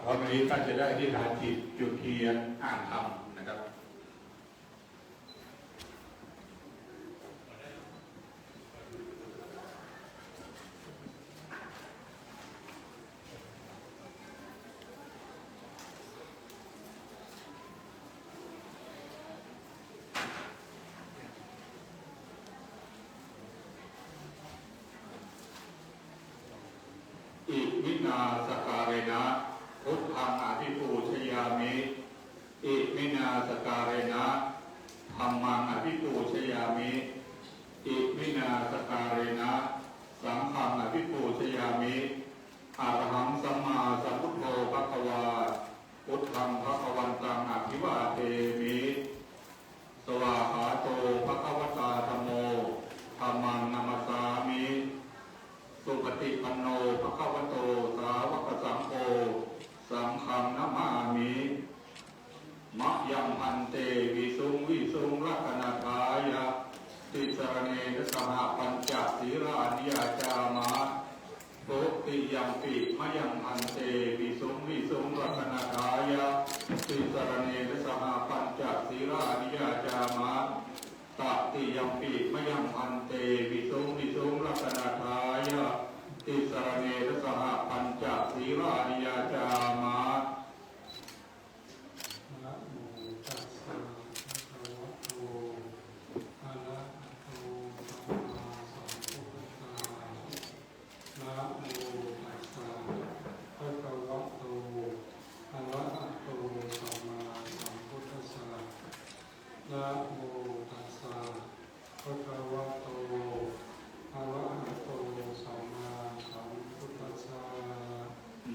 ราะวันนี้ท่านจะได้ที่ฐานจิตจุดเทียนอ่านธรรมนะครับอิมินาสการเนะพุทธังอภิปูชยามิอิมินาสการเนะธัมมังอภิปูชยามิอิมินาสการเนะสังฆังอภิปูชยามิอะระหังสัมมาสัมพุทโธภควาพุทธังภควันตังอภิวาเทมิสวากขาโตภควตาธัมโมธัมมังนัมสสามิสุปฏิปันโนภควโตสาวกสังโฆสังฆังนะมามิมะยังพันเตวิสุงรัตนาทายะติสรเนนะสหปัญจศีลานิยาจามะโภติยังปิมะยังพันเตวิสุงรัตนาทายะติสรเนนะสหปัญจศีลานิยาจามะตติยังปิมะยังพันเตวิสุงรัตนาทายะติสรเนนะสหปัญจศีลานิยาจามะนะโมตัสสะภะคะวะโตอะระหะโตสัมมาสัมพุทธัสสะนะโมตัสสะภะคะวะโตอะระหะโตสัมมาสัมพุทธัสสะนะโมตัสสะภะคะวะโตอะระหะโตสัมมาสัมพุทธัสสะ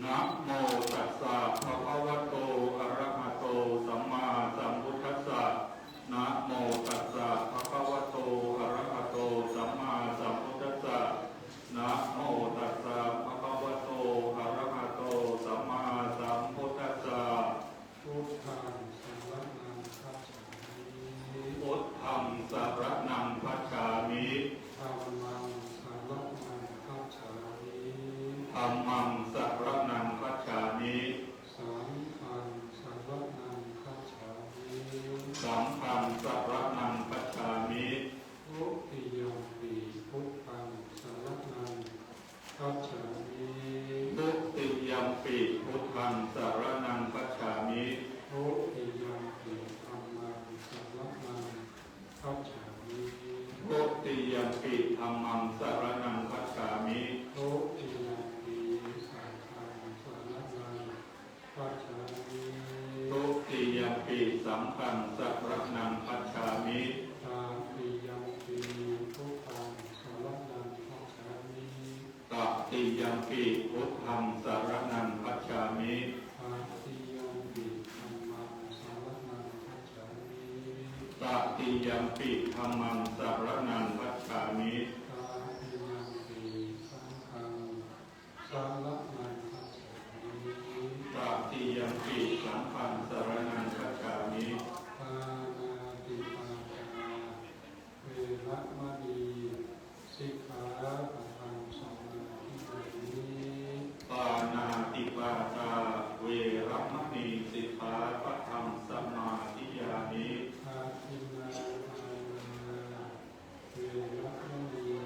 นะโมตัสสะภะคะวะโตอะระหะโตสัมมาสัมพุทธัสสะนะโมตัสสะภะคะวะโตอะระหะโตสัมมาสัมพุทธัสสะนะโมตัสสะภะคะวะโตอะระหะโตสัมมาสัมพุทธัสสะพุทธังสรณังคัจฉามิพุทธังสรณังคัจฉามิธัมมังสรณังคัจฉามิธัมมังสรณังคัจฉามิสังฆังสรณังคัจฉามิสังฆังสรณังคัจฉามิทุติยัมปิพุทธังสรณังคัจฉามิทุติยัมปิพุทธังสรณังคัจฉามิทุติยัมปิธัมมังสรณังคัจฉามิทุติยัมปิธัมมังสรณังคัจฉามิทุติยัมปิสังฆังสรณังคัจฉามิทุติยัมปิสังฆังสรณังคัจฉามิตาติยัมปิพุทธังสรณังคัจฉามิตติยัมปิพุทธังสรณังคัจฉามิตาติยัมปิธัมมังสรณังคัจฉามิตติยัมปิธัมมังสรณังคัจฉามิตาติยัมปิสังฆังสรณังคัจฉามิตติยัมปิสังฆังสรณังคัจฉามิปานาติปาตาเวระมณีสิกขาปะทังสมาธิยามิปานาติปาตาเวรมณีสิกขาปะทังสมาธิยามิอาทินนาทานาเวระมณี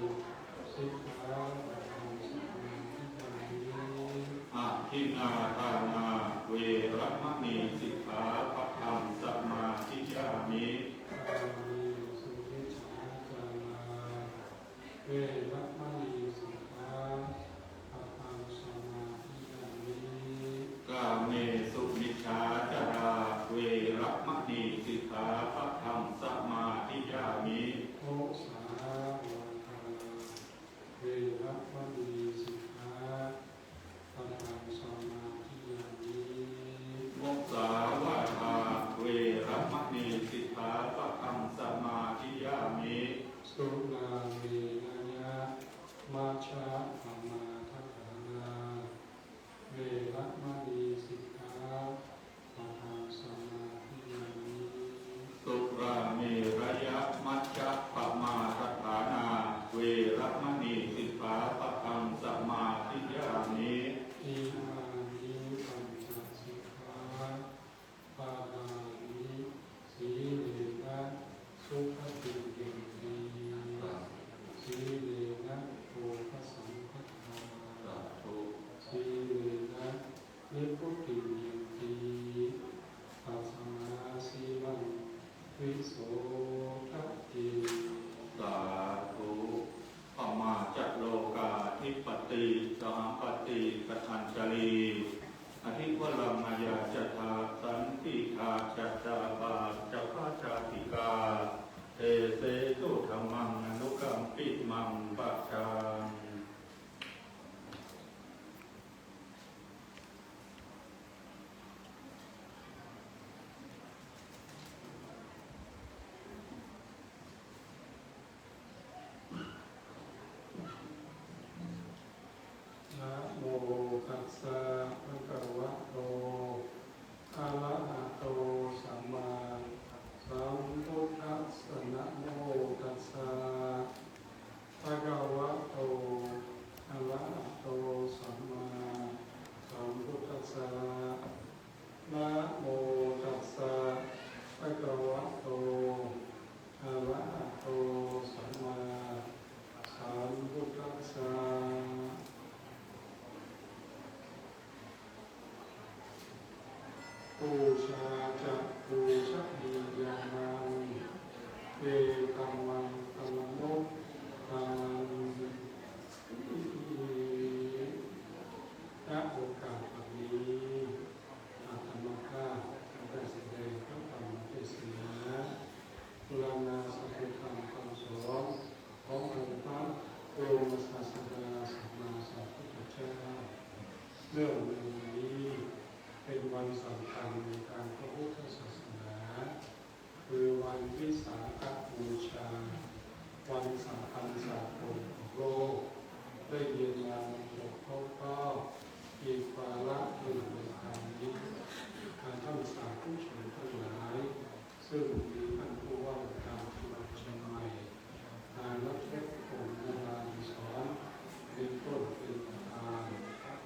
วิโสทัพติ สาธุปมาจัตโลกาธิปติสหัมปติกทัญจลีอธิวรังมายาจัตตาสันติทาจัตตาบาจักขาจาติกาเอเสตุธรรมังอนุกัมปิมังปัจจังนะโมตัสสะภะคะวะโตอะระหะโตสัมมาสัมพุทธัสสะนะโมตัสสะภะคะวะโตอะระหะโตสัมมาสัมพุทธัสสะนะโมตัสสะภะคะวะโตอะระหะโตสัมมาสัมพุทธัสสะปูชาจะปูชนียานังเอตัมมังตัมโมตังณโอกาสแบบนี้อาตมาภาพได้แสดงพระธรรมเทศนาบุรณาสัจธรรมคำสอนขององค์พระบรมศาสดาสัมมาสัมพุทธเจ้าเรื่องในวันนี้เป็นวันสำคัญในทางพระพุทธศาสนาคือวันวิสาขบูชาวันสำคัญสากลของโลกได้เรียนมาจบครบก็อีกวาระหนึ่งในครั้งนี้การท่านสาธุชนทั้งหลายซึ่งมีท่านผู้ว่าการจังหวัดเชียงใหม่นายรัชเทพคงนาราธิสอนเป็นต้นเป็นประธาน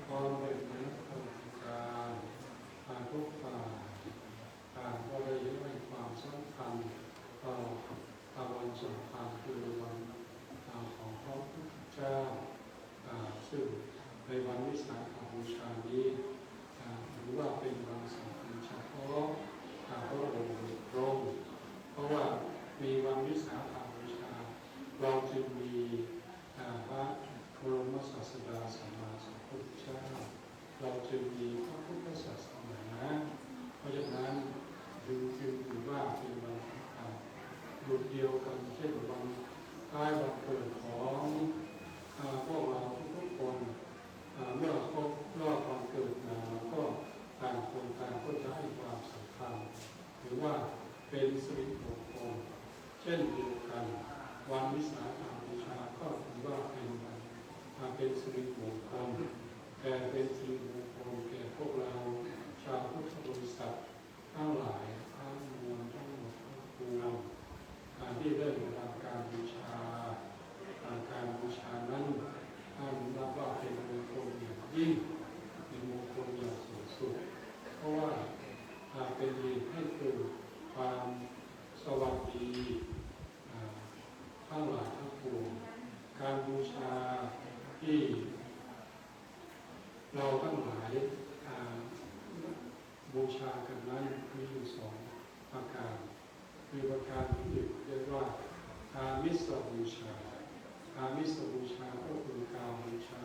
พร้อมด้วยคณะกรรมการทุกฝ่ายก็ได้ให้ความสำคัญต่อวันสำคัญคือวันของพระพุทธเจ้าซึ่งในวันวิสาขบูชานี้ถือว่าเป็นวันสำคัญเฉพาะพระองค์โดยตรงเพราะว่ามีวันวิสาขบูชาเราจึงมีพระบรมศาสดาสัมมาสัมพุทธเจ้าเราจึงมีพระพุทธศาสนาเพราะฉะนั้นจึงถือว่าเป็นวันสำคัญหยุดเดียวกันเช่นวันคล้ายวันเกิดของพวกเราทุกคนเมื่อครบรอบวันเกิดมาเราก็ต่างคนต่างก็จะให้ความสำคัญหรือว่าเป็นสิริมงคลเช่นเดียวกันวันวิสาขบูชาก็ถือว่าเป็นสิริมงคลแต่เป็นสิริมงคลแก่พวกเราชาวพุทธบริษัททั้งหลายทั้งมวลทั้งหมดทั้งปวงที่ได้รับการบูชาการบูชานั้นท่านนับว่าเป็นมงคลอย่างยิ่งเป็นมงคลอย่างสูงสุดเพราะว่าเป็นเหตุให้เกิดความสวัสดีทั้งหลายทั้งปวงการบูชาที่เราทั้งหลายบูชากันนั้นมีอยู่สองประการคือประการที่หนึ่งเรียกว่าอามิสบูชาอามิสบูชาก็คือการบูชา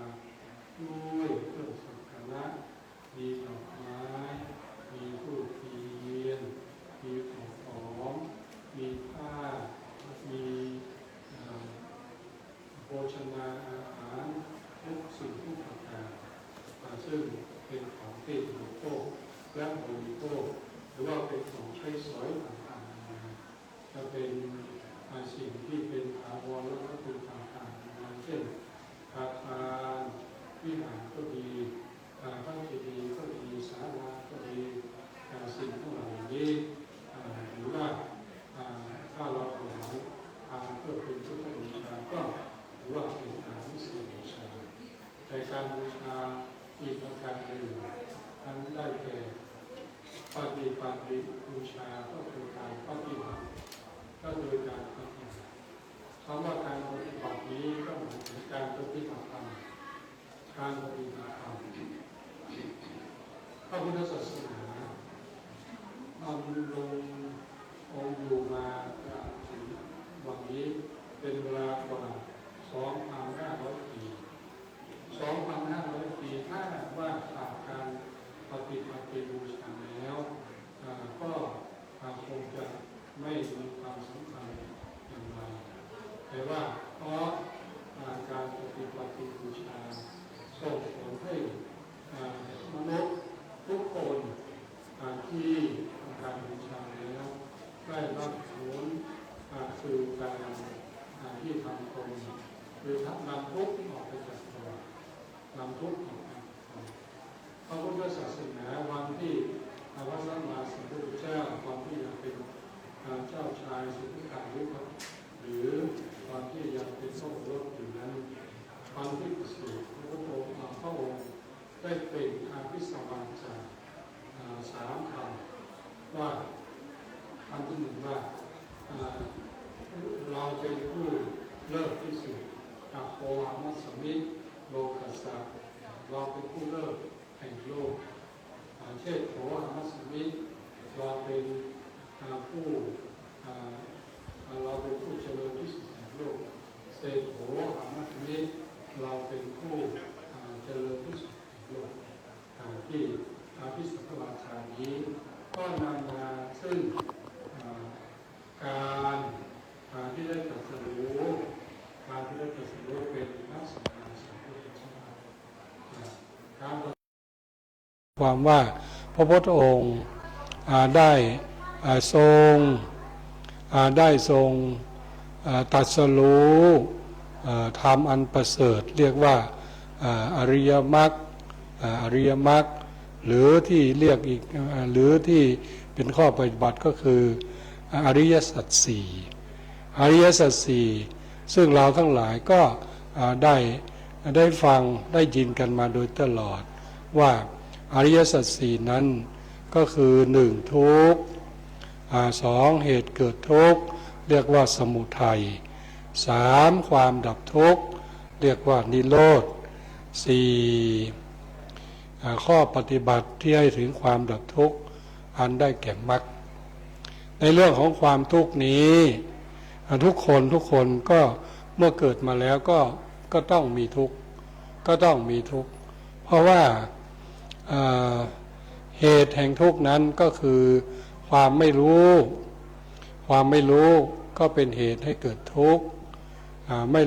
ด้วยเครื่องสักการะมีดอกไม้มีธูปเทียนมีของหอมมีผ้ามีโภชนาอาหารทุกสิ่งทุกประการซึ่งเป็นของที่บริโภคและบริโภคหรือว่าเป็นของใช้สอยต่างๆจะเป็นสิ่งที่เป็นถาวรและวัตถุต่างๆเช่นอาคารวิหารก็ดีพระเจดีย์ก็ดีศาลาก็ดีสิ่งทั้งหลายนี้หรือว่าถ้าเราถวายเพื่อเป็นพุทธบูชาก็ถือว่าเป็นการวิเศษบูชาแต่การบูชาอีกประการหนึ่งทั้งได้แก่ปฏิบูชาก็คือการปฏิบัติก็โดยการปฏิบัติ ไม่มีความสำคัญอย่างไรแต่ว่าเพราะการปฏิบัติบูชาส่งผลให้มนุษย์ทุกคนที่ทำการบูชาแล้วได้รับผลคือการที่ทำตนคือนำทุกข์ออกไปจากตัวนำทุกข์ออกไปจากตัวพระพุทธศาสนาวันที่พระสัมมาสัมพุทธเจ้าวันที่ยังเป็นเจ้าชายสิทธัตถะหรือตอนที่ยังเป็นโสดอยู่นั้นวันที่ประสูติพระองค์ได้เป็นอาภิสวาจา3 คำว่าคำที่ 1ว่าเราเป็นผู้เลิศที่สุดโอหามัสสมิโลกัสสะเราเป็นผู้เลิศแห่งโลกเช่นโอหามัสสมิเราเป็นผู้เราเป็นผู้เจริญที่สุดแห่งโลกเศษโอหามัสสมิเราเป็นผู้เจริญที่สุดแห่งโลกที่อาภิสัพวาชานี้ก็นำมาซึ่งการที่ได้ตรัสรู้การที่ได้ตรัสรู้เป็นพระสัมมาสัมพุทธเจ้าความว่าพระพุทธองค์ได้ทรงตรัสรู้ธรรมอันประเสริฐเรียกว่าอริยมรรคหรือที่เรียกอีกหรือที่เป็นข้อปฏิบัติก็คืออริยสัจสี่ซึ่งเราทั้งหลายก็ได้ฟังได้ยินกันมาโดยตลอดว่าอริยสัจสี่นั้นก็คือ1ทุกข์2เหตุเกิดทุกข์เรียกว่าสมุทัย3ความดับทุกข์เรียกว่านิโรธ4ข้อปฏิบัติที่ให้ถึงความดับทุกข์อันได้แก่มรรคในเรื่องของความทุกข์นี้ทุกคนก็เมื่อเกิดมาแล้วก็ต้องมีทุกข์เพราะว่าเหตุแห่งทุกข์นั้นก็คือความไม่รู้ก็เป็นเหตุให้เกิดทุกข์ไม่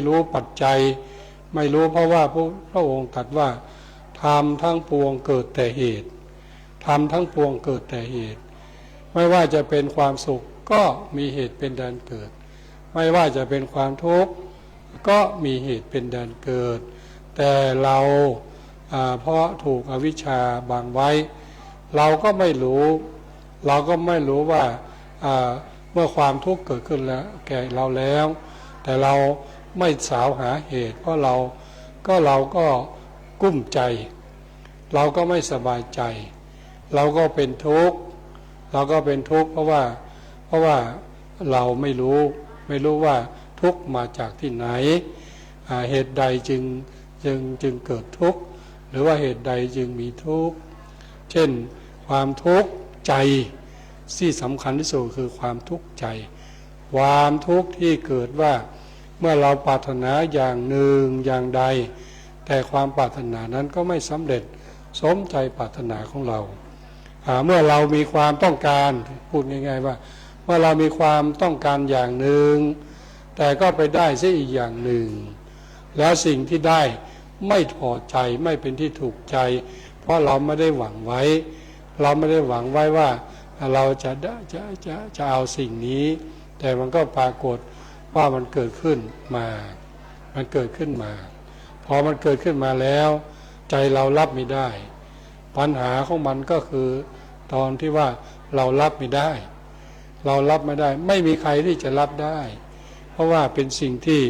รู้ปัจจัยไม่รู้เพราะว่าพระองค์ตรัสว่าธรรมทั้งปวงเกิดแต่เหตุไม่ว่าจะเป็นความสุขก็มีเหตุเป็นแดนเกิดไม่ว่าจะเป็นความทุกข์ก็มีเหตุเป็นแดนเกิดแต่เราเพราะถูกอวิชชาบังไว้เราก็ไม่รู้ว่าเมื่อความทุกข์เกิดขึ้นแล้วแก่เราแล้วแต่เราไม่สาวหาเหตุเพราะเราก็กุ้มใจเราก็ไม่สบายใจเราก็เป็นทุกข์เพราะว่าเราไม่รู้ว่าทุกข์มาจากที่ไหนเหตุใดจึงเกิดทุกข์หรือว่าเหตุใดจึงมีทุกข์เช่นความทุกข์ใจที่สำคัญที่สุดคือความทุกข์ใจความทุกข์ที่เกิดว่าเมื่อเราปรารถนาอย่างหนึ่งอย่างใดแต่ความปรารถนานั้นก็ไม่สำเร็จสมใจปรารถนาของเราเมื่อเรามีความต้องการพูดง่ายๆว่าเมื่อเรามีความต้องการอย่างหนึ่งแต่ก็ไปได้เสียอีกอย่างหนึ่งแล้วสิ่งที่ได้ไม่พอใจไม่เป็นที่ถูกใจเพราะเราไม่ได้หวังไว้ว่าเราจะเอาสิ่งนี้แต่มันก็ปรากฏว่ามันเกิดขึ้นมาพอมันเกิดขึ้นมาแล้วใจเรารับไม่ได้ปัญหาของมันก็คือตอนที่ว่าเรารับไม่ได้ไม่มีใครที่จะรับได้เพราะว่าเป็นสิ่งที่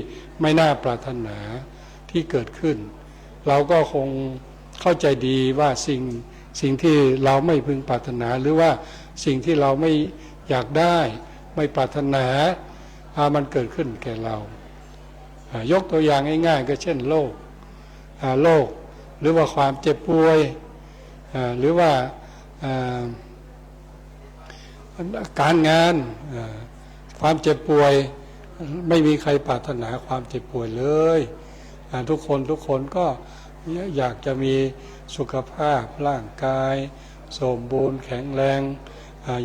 ไม่น่าปรารถนาที่เกิดขึ้นเราก็คงเข้าใจดีว่าสิ่งที่เราไม่พึงปรารถนาหรือว่าสิ่งที่เราไม่อยากได้ไม่ปรารถนามันเกิดขึ้นแก่เรายกตัวอย่างง่ายๆก็เช่นโรคหรือว่าความเจ็บป่วยหรือว่าการงานความเจ็บป่วยไม่มีใครปรารถนาความเจ็บป่วยเลยทุกคนก็อยากจะมีสุขภาพร่างกายสมบูรณ์แข็งแรง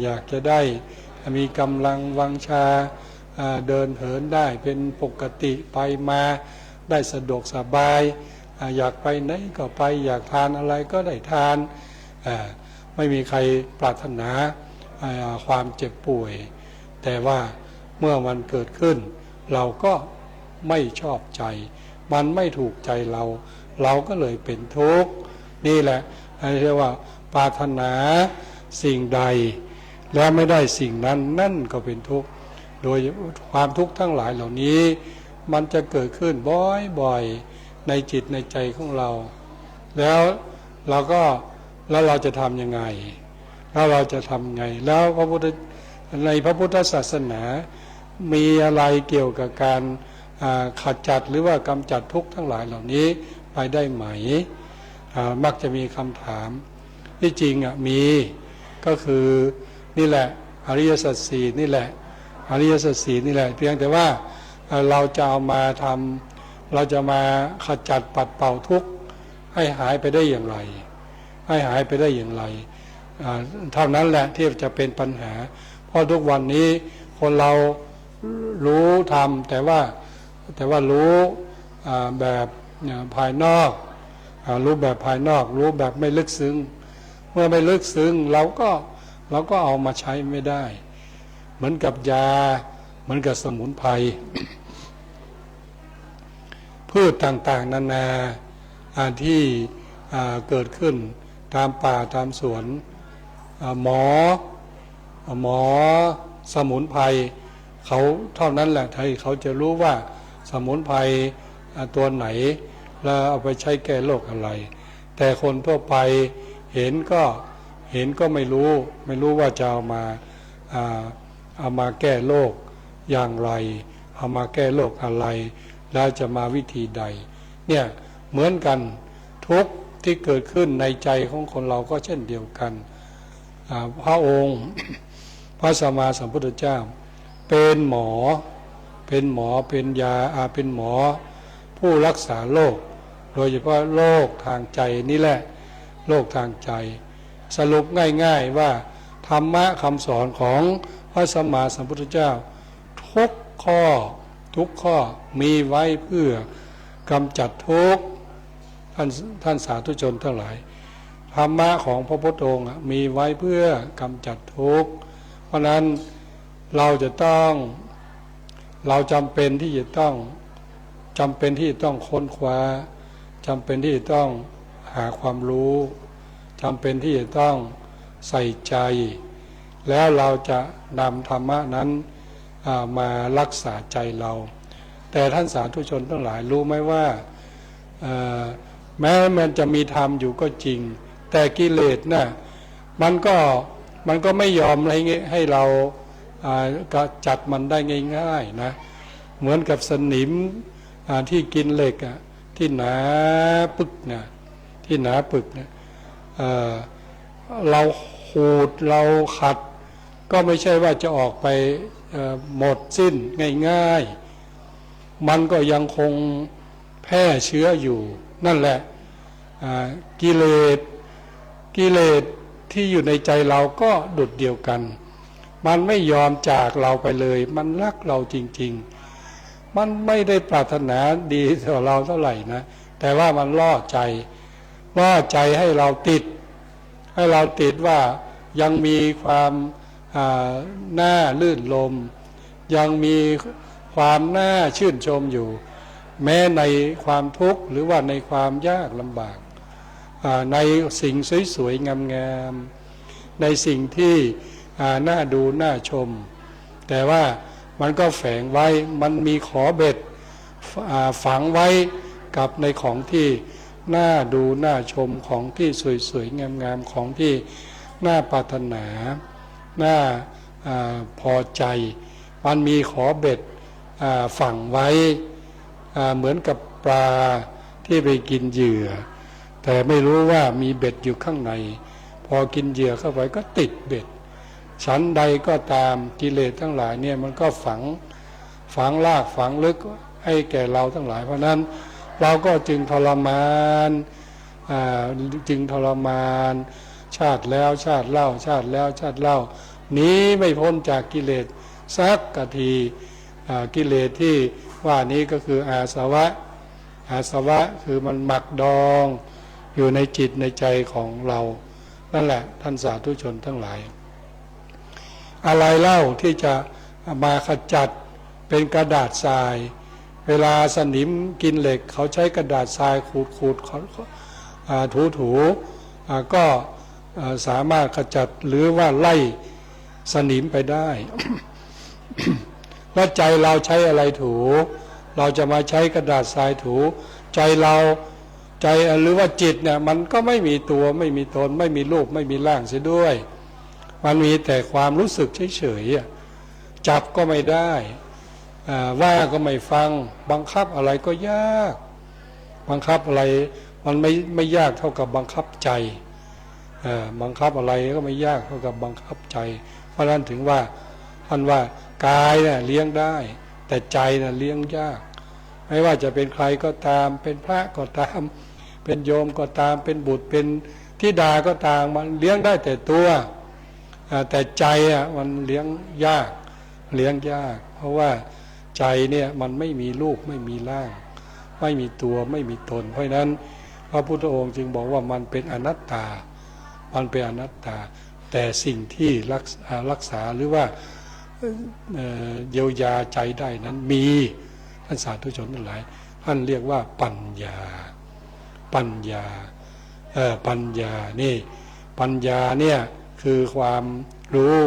อยากจะได้ มีกำลังวังชาเดินเหินได้เป็นปกติไปมาได้สะดวกสบายอยากไปไหนก็ไปอยากทานอะไรก็ได้ทานไม่มีใครปรารถนาความเจ็บป่วยแต่ว่าเมื่อมันเกิดขึ้นเราก็ไม่ชอบใจมันไม่ถูกใจเราก็เลยเป็นทุกข์นี่แหละเรียกว่าปรารถนาสิ่งใดแล้วไม่ได้สิ่งนั้นนั่นก็เป็นทุกข์โดยความทุกข์ทั้งหลายเหล่านี้มันจะเกิดขึ้นบ่อยๆในจิตในใจของเราแล้วเราจะทำยังไงแล้วเราจะทำไงแล้วในพระพุทธศาสนามีอะไรเกี่ยวกับการขจัดหรือว่ากำจัดทุกข์ทั้งหลายเหล่านี้ไปได้ไหมมักจะมีคำถามที่จริงมีก็คือนี่แหละอริยสัจสี่นี่แหละอริยสัจสี่นี่แหละเพียงแต่ว่าเราจะเอามาทำเราจะมาขจัดปัดเป่าทุกข์ให้หายไปได้อย่างไรให้หายไปได้อย่างไรเท่านั้นแหละที่จะเป็นปัญหาเพราะทุกวันนี้คนเรารู้ทำแต่ว่ารู้แบบภายนอกรู้แบบภายนอกรู้แบบไม่ลึกซึ้งเมื่อไม่ลึกซึ้งเราก็เอามาใช้ไม่ได้เหมือนกับยาเหมือนกับสมุนไพรพืชต่างๆนานาที่เกิดขึ้นตามป่าตามสวนหมอสมุนไพรเขาเท่านั้นแหละที่เขาจะรู้ว่าสมุนไพรตัวไหนแล้วเอาไปใช้แก้โรคอะไรแต่คนทั่วไปเห็นก็ไม่รู้ว่าจะเอามาแก้โรคอย่างไรเอามาแก้โรคอะไรแล้วจะมาวิธีใดเนี่ยเหมือนกันทุกข์ที่เกิดขึ้นในใจของคนเราก็เช่นเดียวกันพระองค์พระสัมมาสัมพุทธเจ้าเป็นหมอเป็นยาเป็นหมอผู้รักษาโรคโดยเฉพาะโรคทางใจนี่แหละโรคทางใจสรุปง่ายๆว่าธรรมะคำสอนของพระสัมมาสัมพุทธเจ้าทุกข้อมีไว้เพื่อกำจัดทุกข์ท่านสาธุชนทั้งหลายธรรมะของพระพุทธองค์มีไว้เพื่อกำจัดทุกข์เพราะนั้นเราจำเป็นที่จะต้องค้นคว้าจำเป็นที่จะต้องหาความรู้จำเป็นที่จะต้องใส่ใจแล้วเราจะนำธรรมะนั้นมารักษาใจเราแต่ท่านสาธุชนทั้งหลายรู้ไหมว่าแม้มันจะมีธรรมอยู่ก็จริงแต่กิเลสน่ะมันก็ไม่ยอมให้เราจัดมันได้ง่ายๆนะเหมือนกับสนิมที่กินเหล็กที่หนาปึกนะที่หนาปึกนะเราขูดเราขัดก็ไม่ใช่ว่าจะออกไปหมดสิ้นง่ายๆมันก็ยังคงแพร่เชื้ออยู่นั่นแหละกิเลสที่อยู่ในใจเราก็ดุจเดียวกันมันไม่ยอมจากเราไปเลยมันรักเราจริงๆมันไม่ได้ปรารถนาดีต่อเราเท่าไหร่นะแต่ว่ามันล่อใจให้เราติดว่ายังมีความน่าลื่นลมยังมีความน่าชื่นชมอยู่แม้ในความทุกข์หรือว่าในความยากลำบากในสิ่งสวยๆงามๆในสิ่งที่น่าดูน่าชมแต่ว่ามันก็แฝงไว้มันมีขอเบ็ดฝังไว้กับในของที่น่าดูน่าชมของที่สวยๆงามๆของที่น่าปรารถนาน่าพอใจมันมีขอเบ็ดฝังไว้เหมือนกับปลาที่ไปกินเหยื่อแต่ไม่รู้ว่ามีเบ็ดอยู่ข้างในพอกินเหยื่อเข้าไปก็ติดเบ็ดชั้นใดก็ตามกิเลสทั้งหลายเนี่ยมันก็ฝังลากฝังลึกให้แก่เราทั้งหลายเพราะนั้นเราก็จึงทรมานชาติแล้วชาติเล่า หนีไม่พ้นจากกิเลสสักกะทีกิเลสที่ว่านี้ก็คืออาสวะคือมันหมักดองอยู่ในจิตในใจของเรานั่นแหละท่านสาธุชนทั้งหลายอะไรเล่าที่จะมาขจัดเป็นกระดาษทรายเวลาสนิมกินเหล็กเขาใช้กระดาษทรายขูดถูก็สามารถขจัดหรือว่าไล่สนิมไปได้ แล้วใจเราใช้อะไรถูเราจะมาใช้กระดาษทรายถูใจเราใจหรือว่าจิตเนี่ยมันก็ไม่มีตัวไม่มีตนไม่มีรูปไม่มีร่างเสียด้วยมันมีแต่ความรู้สึกเฉยๆจับก็ไม่ได้ว่าก็ไม่ฟังบังคับอะไรก็ยากบังคับอะไรมันไม่ยากเท่ากับบังคับใจบังคับอะไรก็ไม่ยากเท่ากับบังคับใจเพราะนั้นถึงว่าท่านว่ากายเนี่ยเลี้ยงได้แต่ใจน่ะเลี้ยงยากไม่ว่าจะเป็นใครก็ตามเป็นพระก็ตามเป็นโยมก็ตามเป็นบุตรเป็นธิดาก็ตามมันเลี้ยงได้แต่ตัวแต่ใจมันเลี้ยงยากเพราะว่าใจเนี่ยมันไม่มีรูปไม่มีร่างไม่มีตัวไม่มีตนเพราะฉะนั้นพระพุทธองค์จึงบอกว่ามันเป็นอนัตตาแต่สิ่งที่รักษาหรือว่าเยียวยาใจได้นั้นมีท่านสาธุชนทั้งหลายท่านเรียกว่าปัญญานี่ปัญญาเนี่ยคือความรู้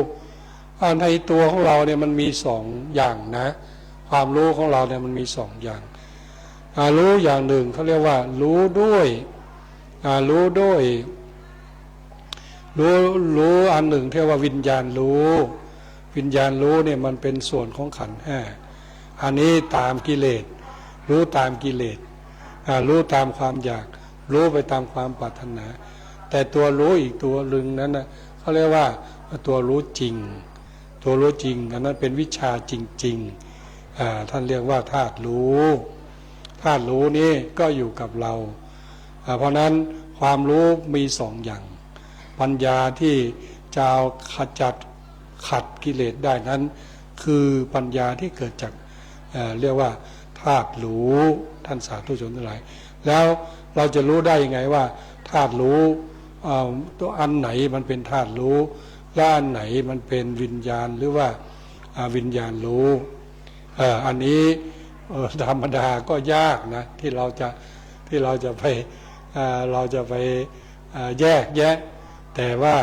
ในตัวของเราเนี่ยมันมีสองอย่างนะความรู้ของเราเนี่ยมันมีสองอย่างรู้อย่างหนึ่งเขาเรียกว่ารู้ด้วยรู้อันหนึ่งเรียกว่าวิญญาณรู้เนี่ยมันเป็นส่วนของขันธ์ห้าอันนี้ตามกิเลสรู้ตามกิเลสรู้ตามความอยากรู้ไปตามความปรารถนาแต่ตัวรู้อีกตัวหนึ่งนั้นนะเขาเรียกว่าตัวรู้จริงอันนั้นเป็นวิชาจริงๆท่านเรียกว่าธาตุรู้นี้ก็อยู่กับเราเพราะนั้นความรู้มีสองอย่างปัญญาที่จะเอาขัดกิเลสได้นั้นคือปัญญาที่เกิดจากเรียกว่าธาตุรู้ท่านสาธุชนทั้งหลายแล้วเราจะรู้ได้ยังไงว่าธาตุรู้ตัวอันไหนมันเป็นธาตุรู้และอันไหนมันเป็นวิญญาณหรือว่าวิญญาณรู้อันนี้ธรรมดาก็ยากนะที่เราจะไปแยกแยะแต่ว่า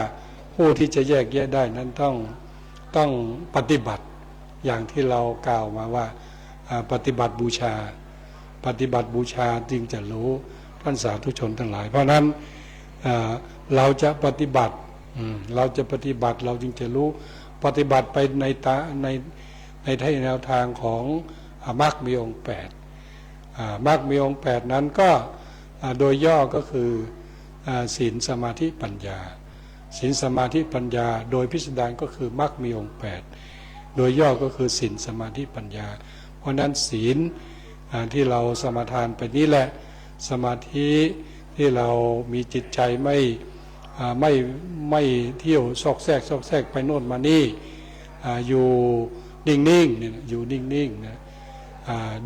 ผู้ที่จะแยกแยะได้นั้นต้องปฏิบัติอย่างที่เรากล่าวมาว่าปฏิบัติบูชาจึงจะรู้ท่านสาธุชนทั้งหลายเพราะนั้นเราจะปฏิบัติเราจึงจะรู้ปฏิบัติไปในแนวทางของมรรคมีองค์8มรรคมีองค์8นั้นก็โดยย่อก็คือศีลสมาธิปัญญาศีลสมาธิปัญญาโดยพิสดารก็คือมรรคมีองค์8โดยย่อก็คือศีลสมาธิปัญญาเพราะนั้นศีลที่เราสมาทานไปนี่แหละสมาธิที่เรามีจิตใจไม่เที่ยวซอกแซกไปโน่นมานี่อยู่นิ่งๆเนี่ยอยู่นิ่งๆนะ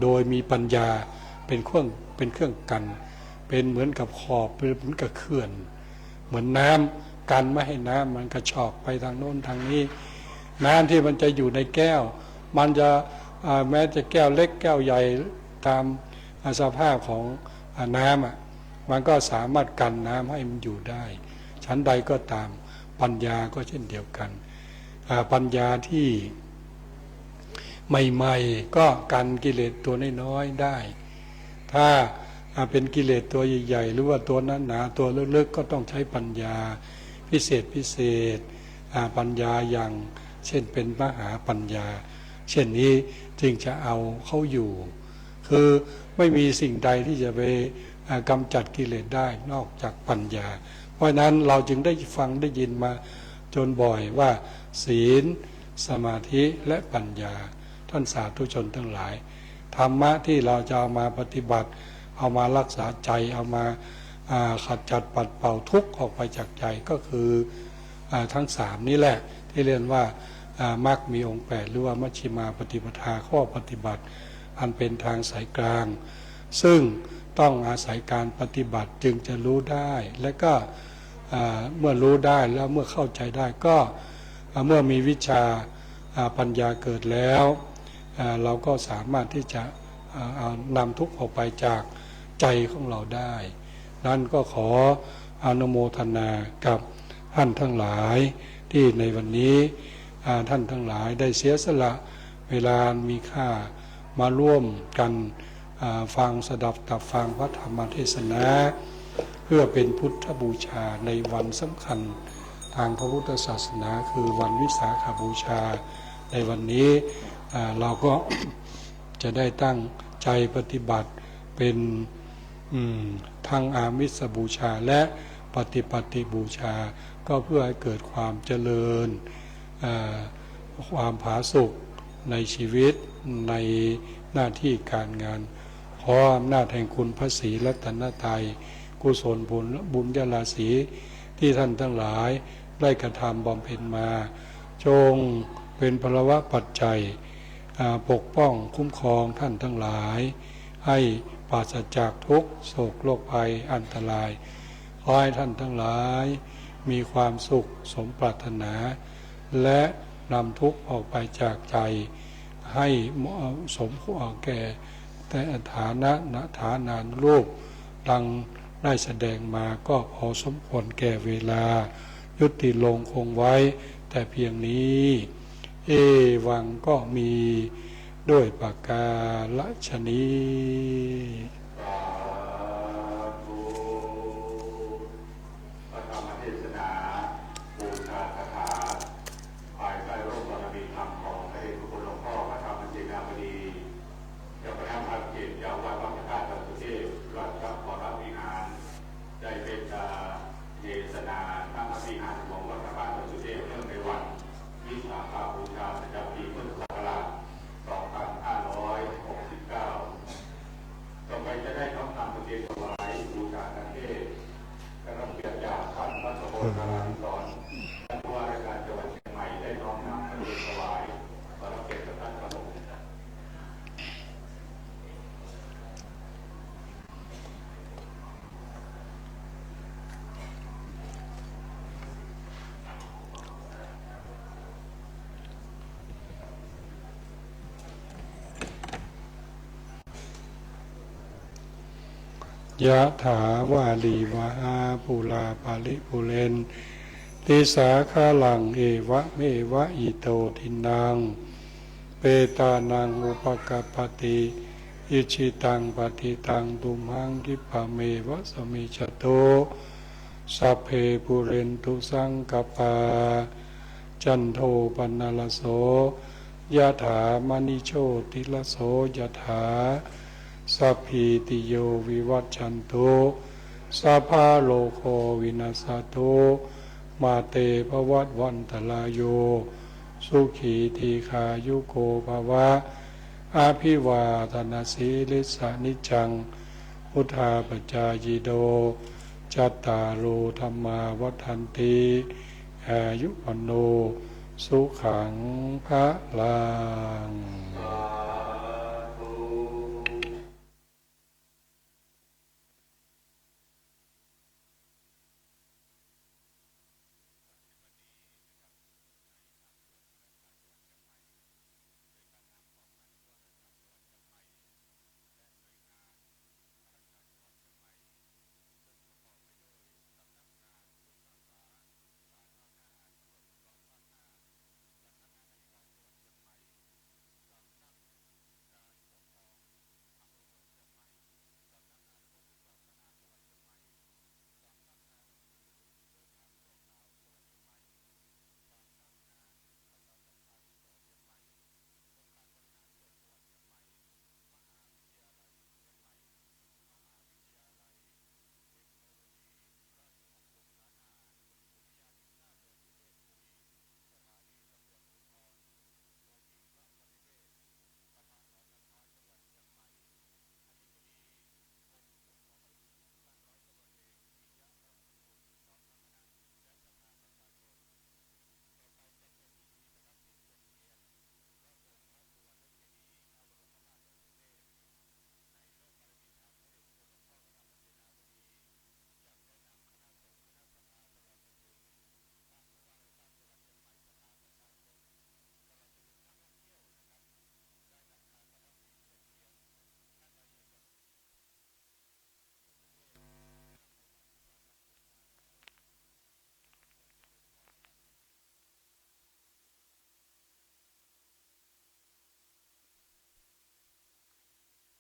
โดยมีปัญญาเป็นเครื่องกันเป็นเหมือนกับขอบเป็นเหมือนกับเขื่อนเหมือนน้ำกันไม่ให้น้ำมันกระชอกไปทางโน้นทางนี้น้ำที่มันจะอยู่ในแก้วมันจะแม้จะแก้วเล็กแก้วใหญ่ตามสภาพของน้ำมันก็สามารถกันน้ำให้มันอยู่ได้ชั้นใดก็ตามปัญญาก็เช่นเดียวกันปัญญาที่ใหม่ๆก็กันกิเลสตัวน้อยๆได้ถ้าเป็นกิเลสตัวใหญ่ๆหรือว่าตัวหนาตัวลึกๆก็ต้องใช้ปัญญาพิเศษปัญญาอย่างเช่นเป็นมหาปัญญาเช่นนี้จึงจะเอาเข้าอยู่คือไม่มีสิ่งใดที่จะไปกำจัดกิเลสได้นอกจากปัญญาเพราะนั้นเราจึงได้ฟังได้ยินมาจนบ่อยว่าศีลสมาธิและปัญญาท่านสาธุชนทั้งหลายธรรมะที่เราจะเอามาปฏิบัติเอามารักษาใจเอามาขจัดปัดเป่าทุกข์ออกไปจากใจก็คือทั้ง3นี้แหละท ที่เรียกว่ามรรคมีองค์8หรือว่ามัชฌิมาปฏิปทาข้อปฏิบัติอันเป็นทางสายกลางซึ่งต้องอาศัยการปฏิบัติจึงจะรู้ได้และก็เมื่อรู้ได้แล้วเมื่อเข้าใจได้ก็เมื่อมีวิชาปัญญาเกิดแล้วเราก็สามารถที่จะนำทุกข์ออกไปจากใจของเราได้นั้นก็ขออนุโมทนากับท่านทั้งหลายที่ในวันนี้ท่านทั้งหลายได้เสียสละเวลามีค่ามาร่วมกันฟังสดับตับฟังพระธรรมเทศนาเพื่อเป็นพุทธบูชาในวันสำคัญทางพระพุทธศาสนาคือวันวิสาขบูชาในวันนี้เราก็ จะได้ตั้งใจปฏิบัติเป็นทั้งอามิสบูชาและปฏิบูชาก็เพื่อให้เกิดความเจริญความผาสุกในชีวิตในหน้าที่การงานขออำนาจแห่งคุณพระศรีรัตนตรัยกุศลบุญญาลาภที่ท่านทั้งหลายได้กระทำบำเพ็ญมาจงเป็นพลวะปัจจัยปกป้องคุ้มครองท่านทั้งหลายให้ปราศจากทุกข์โศกโรคภัยอันตรายขอให้ท่านทั้งหลายมีความสุขสมปรารถนาและนำทุกข์ออกไปจากใจให้สมแก่แต่ฐานะฐานานรูปดังได้แสดงมาก็พอสมควรแก่เวลายุติลงคงไว้แต่เพียงนี้เอวังก็มีด้วยประกาศนี้พระธรรมเทศนาบูชาคาถาภายใต้ร่มบารมีธรรมของพระเดชพระคุณหลวงพ่อพระธรรมเจนาบดีเจ้าคณะภาคเขตเจ้าวัดวัดพระธาตุดอยสุเทพราชวรวิหารได้เป็นเทศนาธรรมวิหารของวัดพระธาตุดอยสุเทพเนื่องในวันวิสาขบูชาประจำปีพุทธศักราช 2569 ต่อไปจะได้น้อมนำประเคนถวายบูชาพระเทศและรับเกียรติจากท่านพระสมุทรสาครท่านผู้ว่าราชการจังหวัดเชียงใหม่ได้น้อมนำประเคนถวายขอรับเกียรติท่านประมุขยะถาวาลีวะหาปุราปาริปุเรนติสาคาลังเอวะเมวะอิโตทินังเปตานังอุปกปปติอิชิตังปฏิตังตุมหังคิปะเมวะสมิจโตสัพเพปุเรนตุสังกปาจันโทปนลโสยะถามณิโชติลโสยะถาสัพพิติโยวิวัชชันตุสัพพะโลกโควินัสสตุมาเตภวัตวันตรายโยสุขีทีขายุโกภวะอาภิวาทนาสีลิสานิจังพุทธาปจายโดจัตตาโลธรรมาวัฏันติอายุวันโนสุขังพระลัง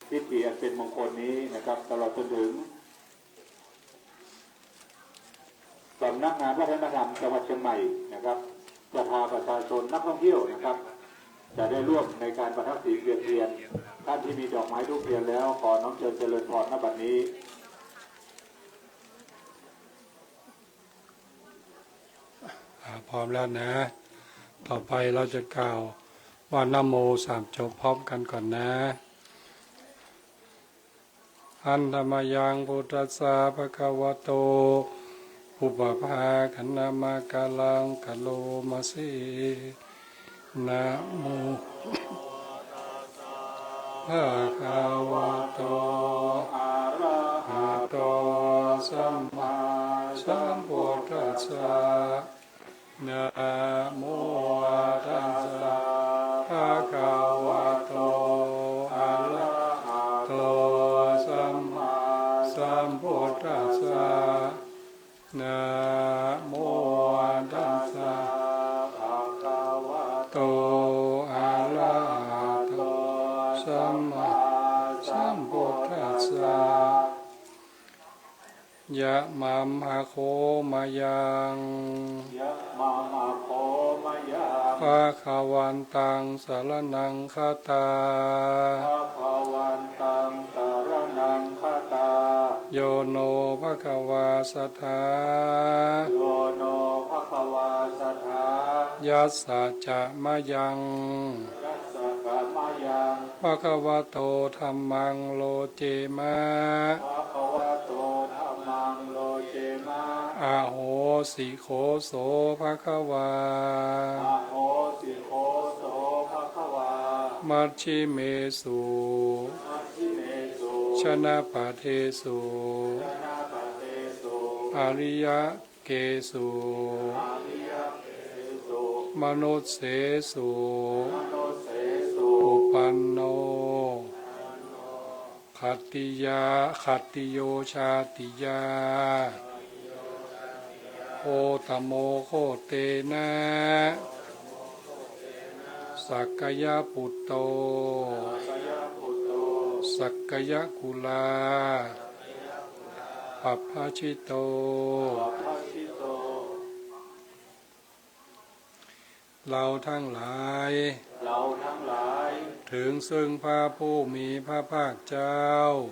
พิธีอันเป็นมงคลนี้นะครับตลอดจนถึงสำนักงานวัฒนธรรมจังหวัดเชียงใหม่นะครับจะพาประชาชนนักท่องเที่ยวนะครับจะได้ร่วมในการประทับศีลเวียนเทียนท่านที่มีดอกไม้ทูปเทียนแล้วขอน้อมเชิญเจริญพรณบัดนี้พร้อมแล้วนะต่อไปเราจะกล่าวว่านะโมสามจบพร้อมกันก่อนนะอันธรรมยังพุทธัสสะภะคะวะโตอุปภาคันนามากาลังกะโลมาสีนะโมภะคะวะโตอะระหะโตสัมมาสัมพุทธัสสะนะโมตัสสะภะคะวะโตอะระหะโตสัมมาสัมพุทธัสสะนะโมตัสสะภะคะวะโตอะระหะโตสัมมาสัมพุทธัสสะยะมัมหะโคมายังยะมัมหะโคมายังภะคะวันตังสรณังคตาภะคะวันตังสรณังคตาโยโนภะคะวาสัทธาโยโนภะคะวาสัทธายัสสะจะมะยังยัสสะกะมะยังภะคะวะโตธัมมังโลเจมะภะคะวะโตธัมมังโลเจมะอะโหสิโขโสภะคะวาอะโหสิโฆโสภะคะวามัชฌิเมสุมัชฌิเมสุ ชนะปะเทสุ ชนะปะเทสุ อริยเกสุ อาริยเกสุ มนุสเสสุ มโนเสสุ อุปันโนขัตติยาขัตติโยชาติยาโอตโมโคเตนะสักกยปุตโตสยะพุตโตสักกยกุลาปัปพชิโตปัพพชิโตเราทั้งหลายเราทั้งหลายถึงซึ่งพระผู้มีพระภาคเจ้า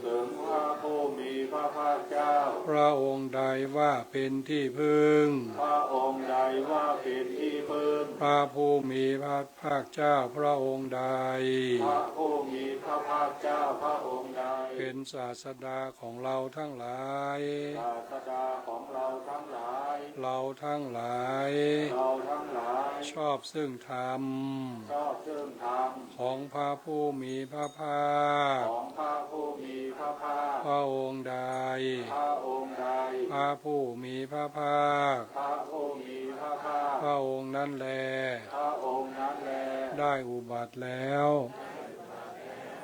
ถึงพระผู้มีพระภาคเจ้าพระองค์ใดว่าเป็นที่พึ่งพระองค์ใดว่าเป็นที่พึ่งพระผู้มีพระภาคเจ้าพระองค์ใดพระผู้มีพระภาคเจ้าพระองค์ใดเป็นศาสดาของเราทั้งหลายศาสดาของเราทั้งหลายเราทั้งหลายเราทั้งหลายชอบซึ่งธรรมชอบซึ่งธรรมของพระผู้มีพระภาคของพระผู้มีพระภาคพระองค์ใดพระองค์ใดพระผู้มีพระภาคพระผู้มีพระภาคพระองค์นั้นแลพระองค์นั้นแลได้อุบัติแล้ว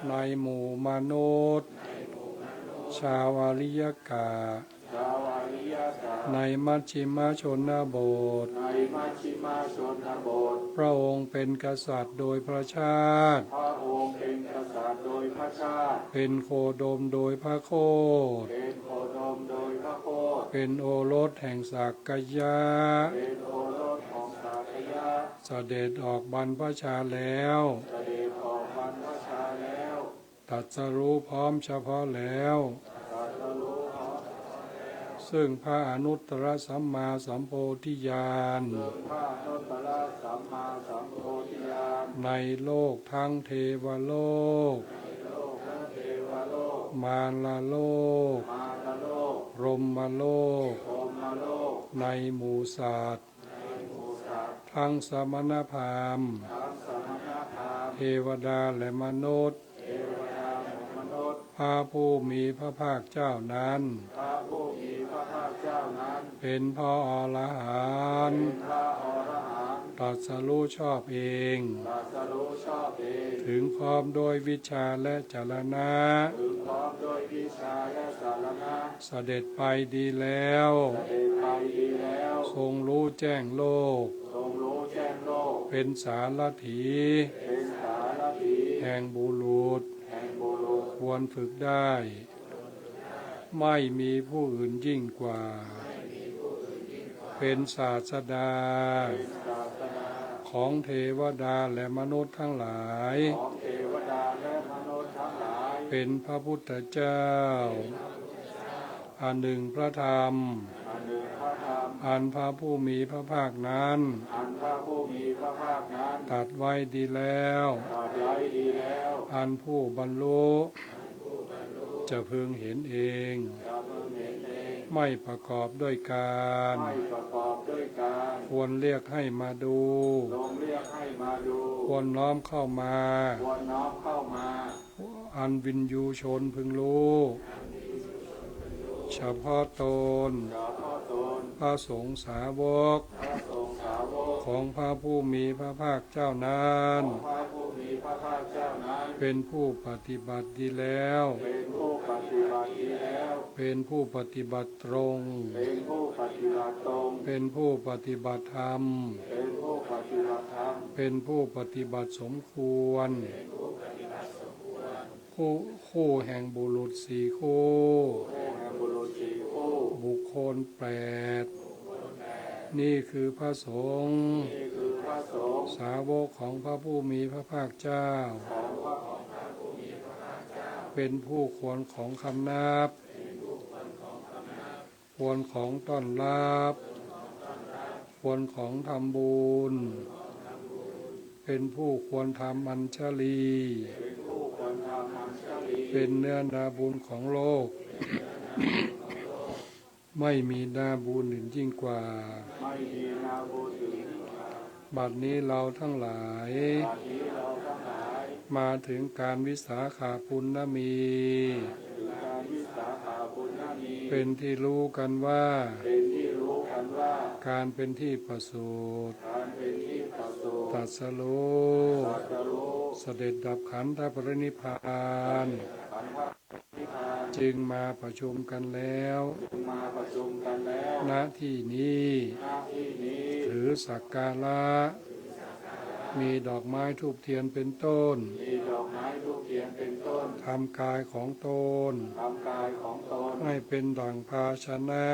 ในหมู่มนุษย์ชาวอริยกะในมัชฌิมชนบทพระองค์เป็นกษัตริย์โดยพระชาติพระองค์เป็นกษัตริย์โดยพระชาติเป็นโคดมโดยพระโคดเป็นโคดมโดยพระโคดเป็นโอรสแห่งสักกยะเป็นโอรสของสักกยะเสด็จออกบรรพชาแล้วเสด็จออกบรรพชาแล้วตรัสรู้พร้อมเฉพาะแล้วซึ่งพระอนุตตรสัมมาสัมโพธิญาณในโลกทั้งเทวโลกมารโลกพรหมโลกในหมู่สัตว์ทั้งสมณพราหมณ์เทวดาและมนุษย์พระผู้มีพระภาคเจ้านั้นเป็นพระอรหันต์ตรัสรู้ชอบเองถึงพร้อมโดยวิชาและจรณะเสด็จไปดีแล้วทรงรู้แจ้งโลกเป็นสารถีแห่งบุรุษ ควรฝึกได้ไม่มีผู้อื่นยิ่งกว่าเป็นศาสดาของเทวดาและมนุษย์ทั้งหลายเป็นพระพุทธเจ้าอันหนึ่งพระธรรมอันพระผู้มีพระภาคนั้นตรัสไว้ดีแล้วอันผู้บรรลุจะพึงเห็นเองไม่ประกอบด้วยการควรเรียกให้มาดูควรน้อมเข้ามาอันวินยูชนพึงรู้เฉพาะตนพระสงฆ์สาวกของพระผู้มีพระภาคเจ้านั้นเป็นผู้ปฏิบัติดีแล้วเป็นผู้ปฏิบัติตรงเป็นผู้ปฏิบัติธรรมเป็นผู้ปฏิบัติสมควรคู่แห่งบุรุษสี่คู่บุคคล8นี่คือพระสงฆ์สาวกของพระผู้มีพระภาคเจ้าเป็นผู้ควรของคำนับควรของต้อนรับควรของทำบุญเป็นผู้ควรทำอัญชลีเป็นเนื้อนาบุญของโลกไม่มีนาบุญอื่นยิ่งกว่าบัดนี้เราทั้งหลายมาถึงการวิสาขาปุณณมีเป็นที่รู้กันว่าการเป็นที่ประสูติตรัสรู้เสด็จดับขันธปรินิพพานจึงมาประชุมกันแล้วณที่นี้ถือสักการะมีดอกไม้ธูปเทียนเป็นต้นทำกายของตนให้เป็นดั่งภาชนะ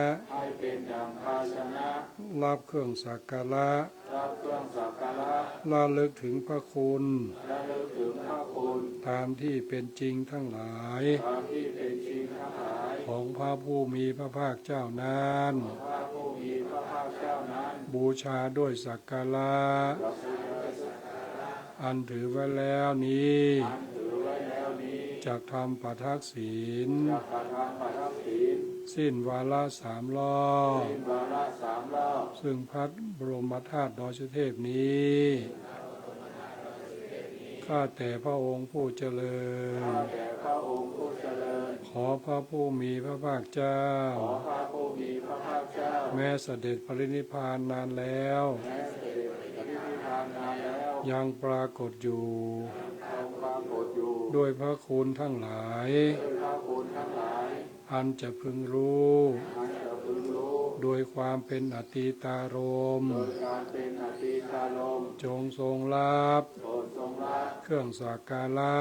รับเครื่องสักการะระลึกถึงพระคุณตามที่เป็นจริงทั้งหลายของพระผู้มีพระภาคเจ้านั้นบูชาด้วยสักการะอันถือไว้แล้วนี้จากทำปาฐศีลสิ้นวาระ3 รอบซึ่งพระบรมธาตุดอยสุเทพนี้ข้าแต่พระองค์ผู้เจริญขอพระผู้มีพระภาคเจ้าแม้เสด็จปรินิพพานนานแล้วยังปรากฏอยู่ด้วยพระคุณทั้งหลายอันจะพึงรู้โดยความเป็นอติตารมณ์จงทรงรับเครื่องสักการะ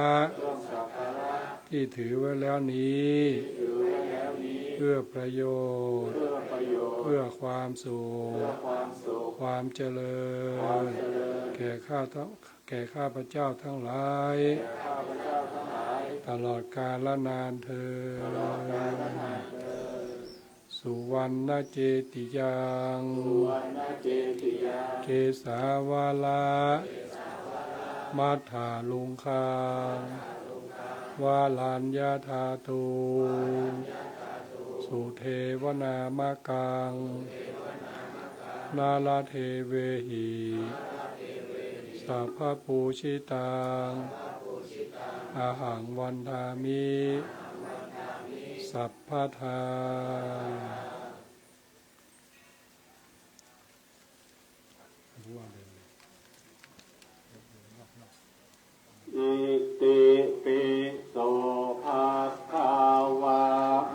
ที่ถือไว้แล้วนี้เพื่อประโยชน์เพื่อความสุขความเจริญแก่ข้าพเจ้าทั้งหลายตลอดกาลนานเทอญสุวรรณเจติยังเกสาวาลามัทธาลุงคังวาลัญญาธาตุสุเทวนามากังนาลาเทเวหิสัพพปูชิตังอาหังวันทามิสัพพทาอิติปิโสภะคะวะ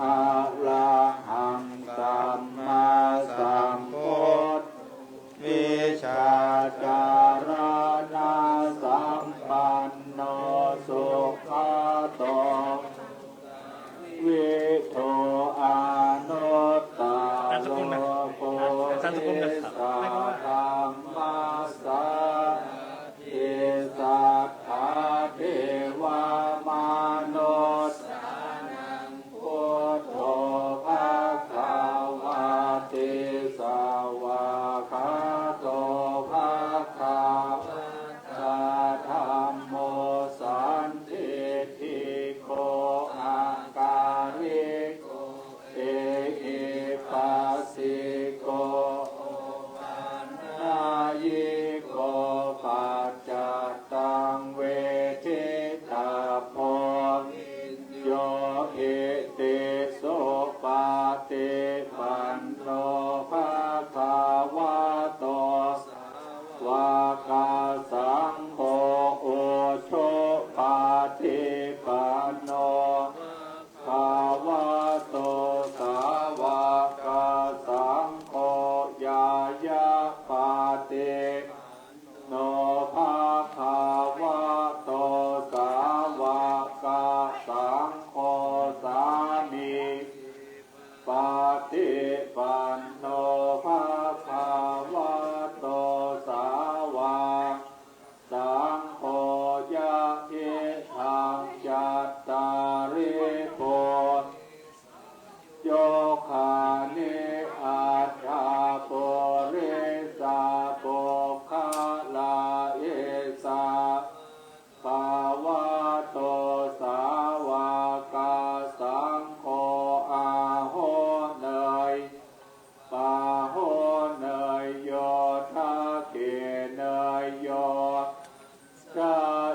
อะระหังสัมมาสัมพุทธวิชาจารณะสัมปันโนสุขโต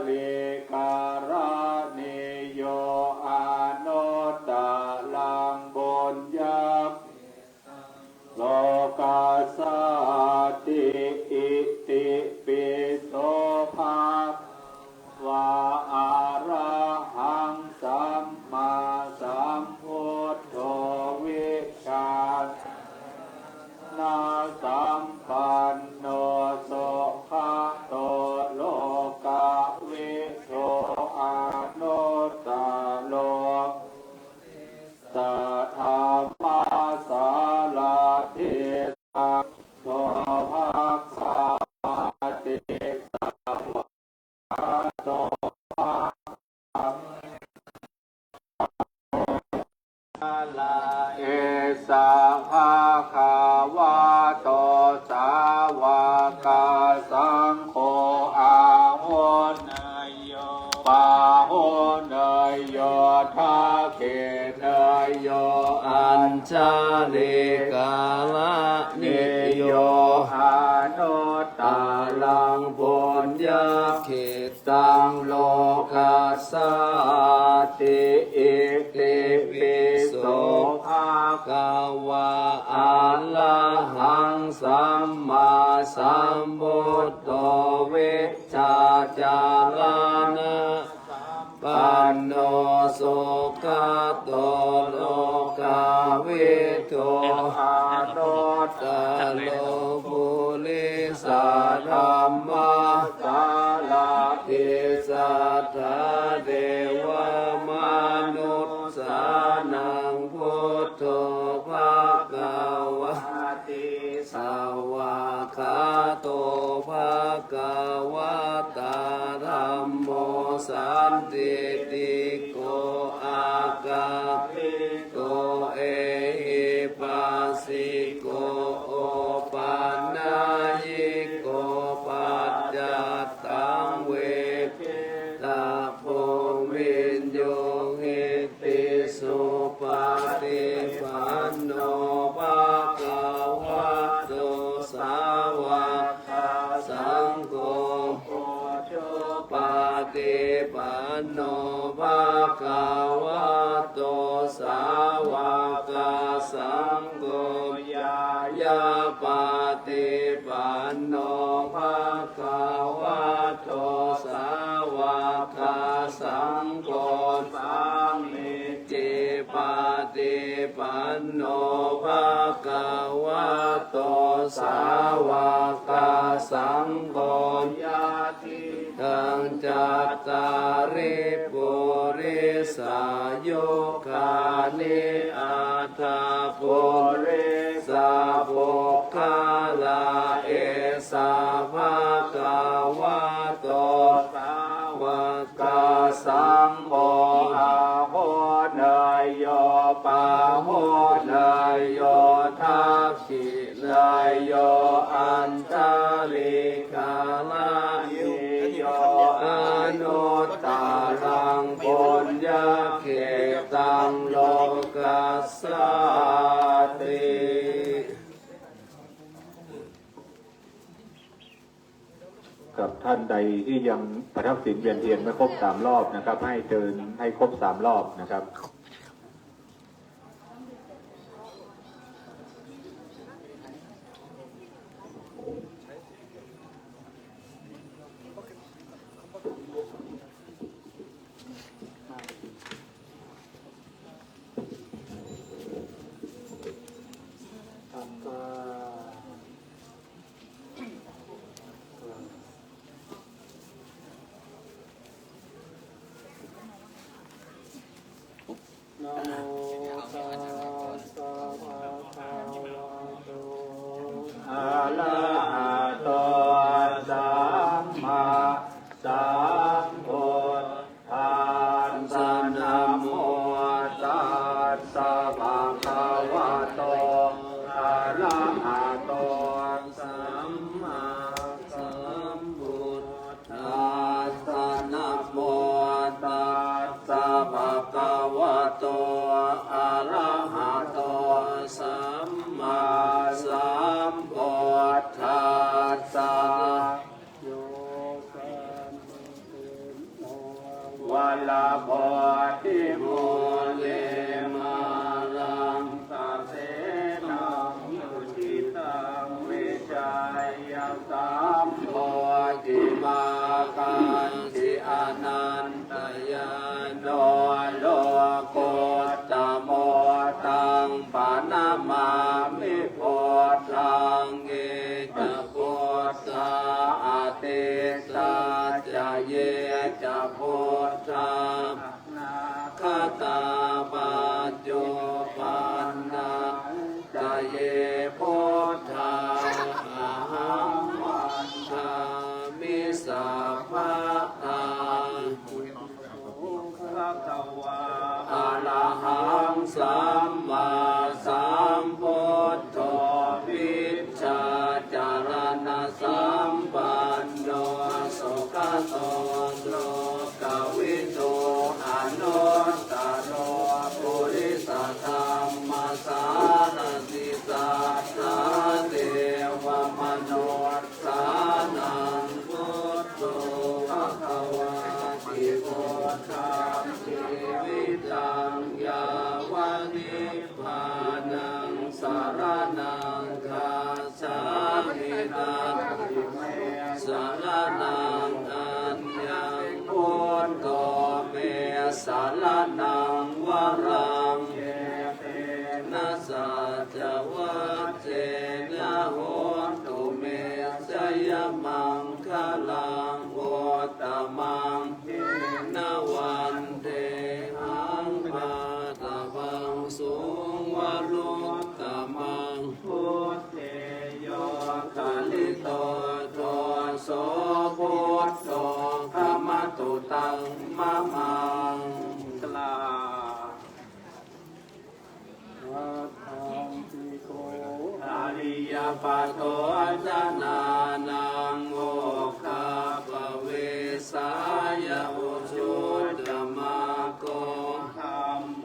ลิการณิโยอนุตตะลังบุญญาโลกัสสติอิติปิโสภควะอะระหังสัมมาสัมพุทโธวิชานาสัมปันโนสุขโตโลกวิโสอนุตตโลสัทธามาสาลาเทสะโสภาคาติสัพพะโตภาลาเอสะภาคาวะโตสาวกสังโฆอาหุนยโยปาหุนยโยทาเกนยโยอัญชลิกาลนิโยอนุตตาลังบุญญาขิตังโลกัสสติอิติปิโสภะคะวะอะระหังสัมมาสัมพุทโธวิชชาจารณะปันโนสุขโตโลกวิทูอนุตตโลปุริสธรรมสาลาติสัทธาเทวมนุษย์สานังพุทโธภคววะติสาวกขาโตภควตาธัมโมสันติติโกอากาลิโกเอหิปัสสิโกโอปันนายิโกปัจจัตตังเวทิตาโพมินโยหิติสุปฏิปันโนภะคะวะโตสาวกสังโฆปฏิปันโนภะคะวะโตสาวกสังโฆยายาปฏิปันโนภะคะวะโตสาวกสังโฆสามิจิปฏิปันโนภะคะวะโตสาวกสังโฆญาติตังจัตตาริปุริสายุคานิอัตถปุริสาภคาลาเอสาภะคะวะโตสาวกสังโฆอาโหนยโยปาโหนยโยทักขินยโยอัญชลิกาลานิโยอนุตตาลังปุญญาเขตังโลกัสสติ กับท่านใดที่ยังประทับศีลเวียนเทียนไม่ครบ3 รอบนะครับให้เดินให้ครบ3 รอบนะครับ อ วัลโพธิมูเลมาลังสะเสนังสุจิตังวิจัยสัมโพธิมากันติอนันตยาโนโลกุตตโมตังปานามามิโพธังเอตโพสาอาติสาจเยจะโพธานาคตาปัจจุปันนาจเยโพธาอาหังวันทามิสัพพะทาภะคะวาอะระหังสัมมาสัมพุทโธวิชชาจารณะสัมปันโนสุขโตโลกวิทูอนุตตโรปุริสธรรมสารติสัทธาเทวมนุษย์สานังพุทโธภะคะวาติพุทธังชีวิตังยาวานิพพานังสารนังคัจฉามินัตถิเมสารนังอัญญังพุทโธเมสารนังวรังเยเตนะสัจวัจเจนะโหตุเมสยมังคลังโอตตมังเทนะวันเทหังมาตะวังสุงวรุตตมังพุทเทโยคาลิโตโตโสพุทโธธรรมตุตังมะมังกลาอาริยปัตโตจานานังโมคาปเวสายอุชุตตมะโกธัมโม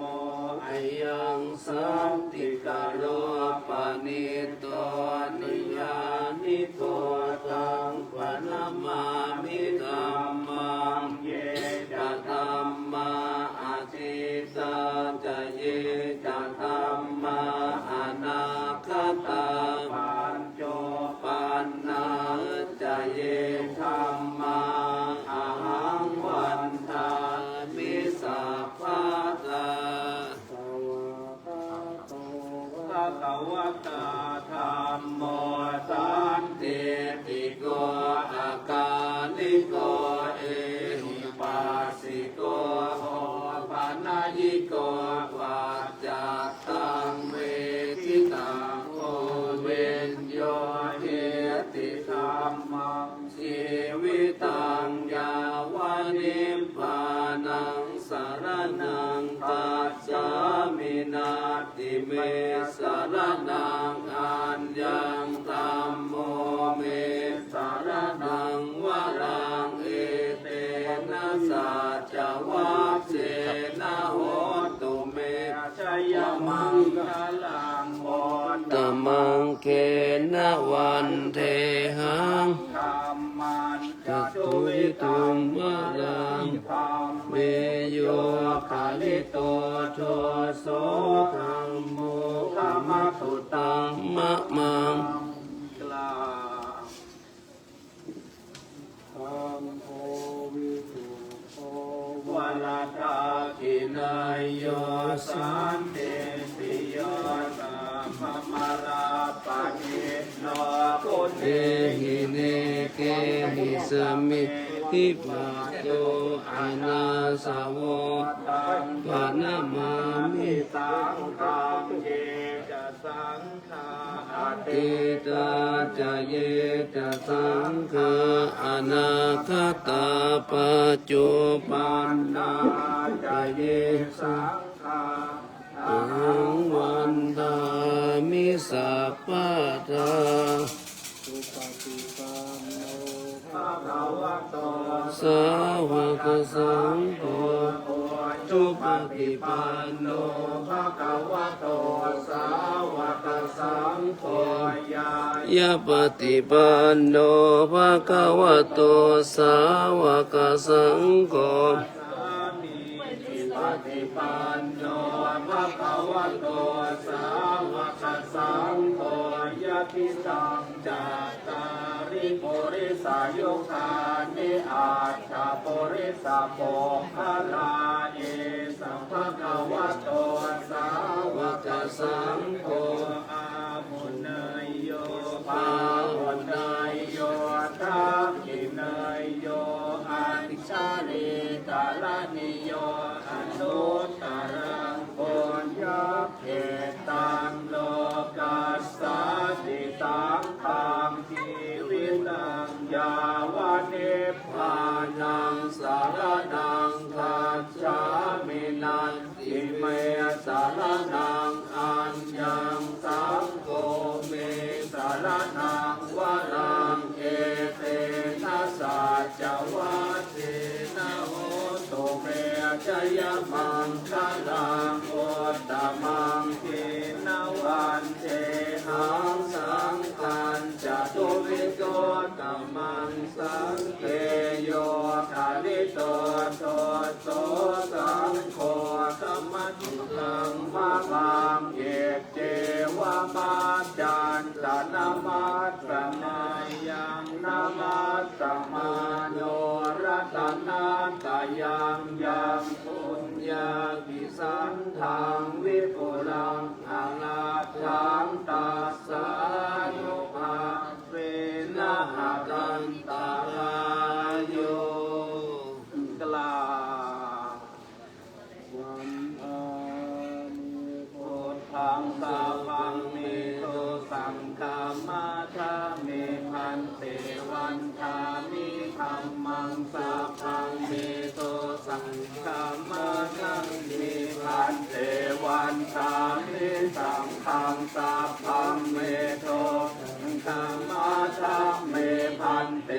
อายังสันติกโรปนิโตนิยานิโตตังปนะมามิธัมมังเยจะธัมมาอาทิตาจะเยจะธัมมาอนาคตาปัญโจปันนาจะเยธัมมาอาหังวันทามิสัพพะทาภะคะวะตาธัมโมสันติติโกอาการิโกเอหิปัสสิโกโหปัญญิโกวัจจัตตังเวทิตังโอเวนโยเทติธัมมังชีวิตังยาวานิพพานังสารนังคัจฉามินาติเมสารนังอัญญังธัมโมเมสารนังวรังเอเตนะสัจวัจเจนะโหตุเมชยมังคลังโหตมังเกนะวันเทหังธัมมันจะตุวิตุมมะลังเมโยคาลิโตโทโสธัมโมธรรมตุตังมะมังกลาธัมโมวิสุโภวะลาทาคินายโยสันเตติโยตัมมะมะราปะนิโนปุเตหิเนเกหิสมิทิปัสโตอานาสาวตังปะนะมามิตังธังเยจะสังฆาอติตาจะเยจะสังฆาอนาคตาปัจจุปันนาจะเยสังฆาอังวันทามิสัพพะทาสุปฏิปันโนภะคะวะโตสาวกสังโฆสุปฏิปันโนภะคะวะโตสาวกสังโฆยะปฏิปันโนภะคะวะโตสาวกสังโฆ ฏิปันโนภะคะวะโตสาวกสังโฆยะติสังจัตตาริปุริสายุคานิอาชาปุริสาโภคลาเอสัมภะคะวะโตสาวกสังโฆอาหุเนยโยภาหุเนยโยทักขิเนยโยอัญชาลิกาลนิโยอนุตตรังปุญญเขตังโลกัสสะติตังตังชีวิตังยาวเนปพานังสารนังคัจฉามินันติเมสารนังอัญญังสังโฆเมสารนังวรังเอเตนะสัจจวัตเตนะโหตุเมจยมังคลังโอตตมังเทนะวันเทหังสังคัญจตุวิโกตัมมังสังเกโยคาลิโตโตโตสังโฆสัมมัตุตังมะมังเยเจวะมาจันตนามัสสมายังนามัสสมาโนรัตนาตายังยังปุญญาภิสันทังวิปุลังอาลาทังตัสสะนุภาเวนะหะตันตารายโยกลาวันอามิพุทธังสาพังเมโตสังฆามาชาเมพันเตวันทามิธัมมังสาพังเมโตสังฆามาชาเมพันเตวันทามิสังฆังสาพังเมโตสังฆามาชาเมพันเต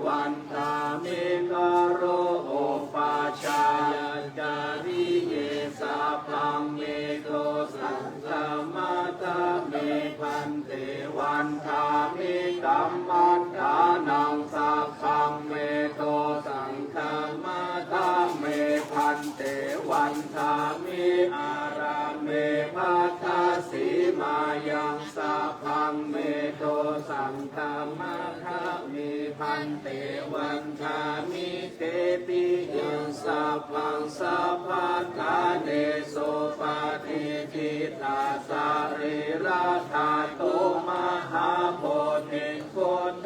วันทามิกโรโอปาชายาจาริเยสาพังเมโตสังฆามาชาเมพันเตวันทามิกัมมัฏฐานังสาพังเมโตสังฆามาชาเมพันเตวันทามิอาราเมภัทธสีมายังสาพังเมโตสังฆามาชาเมพันเตวันทามิเตปิยังสาพังสาพัทธาเนโสปาทิทิตาสาริราธาโตมหาโพธิโพ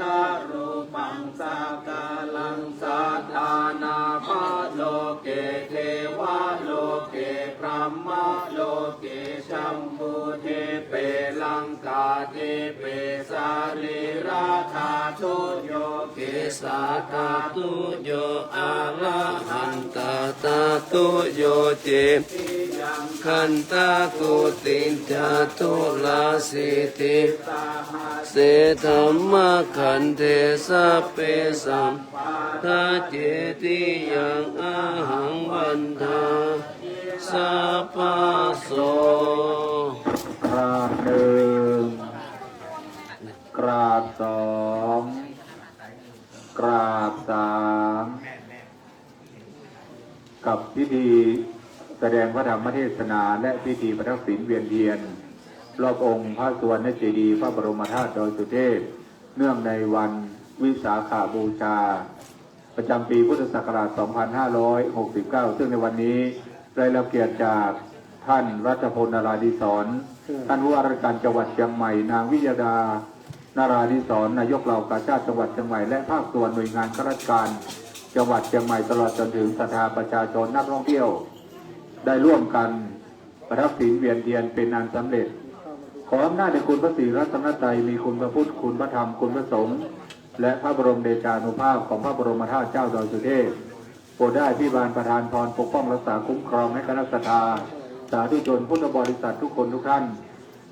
ธารูปังสากาลังสัทธานาภาโลเกเทวะโลเกพรหมโลเกชัมพูเทเปลังกาเทเปสาริราธาทุโยเกสาธาตุโยอาระหันตาตาตุโยเจขันตากุตินจาตุลาสิติเสธัมมะขันเทสัพเพสัมทาเจติยังอาหังวันทาสัพพะโสกราบหนึ่งกราบสองกราบสามกับพิธีแสดงพระธรรมเทศนาและพิธีประทักษิณเวียนเทียนรอบองค์พระสุวรรณเจดีย์พระบรมธาตุดอยสุเทพเนื่องในวันวิสาขบูชาประจำปีพุทธศักราช 2569 ซึ่งในวันนี้ได้รับเกียรติจากท่านรัชพล นาราธิศรท่านผู้ว่าราชการจังหวัดเชียงใหม่นางวิยดา นาราธิศรนายกเหล่ากาชาติจังหวัดเชียงใหม่และภาคส่วนหน่วยงานข้าราชการจังหวัดเชียงใหม่ตลอดจนถึงศรัทธาประชาชนนักท่องเที่ยวได้ร่วมกันประทับศีลเวียนเทียนเป็นอันสำเร็จขออำนาจในคุณพระศรีรัตนตรัยมีคุณพระพุทธคุณพระธรรมคุณพระสงฆ์และพระบรมเดชานุภาพของพระบรมธาตุเจ้าดอยสุเทพโปรดได้พิบาลประทานพรปกป้องรักษาคุ้มครองให้คณะศรัทธาสาธุชนพุทธบริษัททุกคนทุกท่าน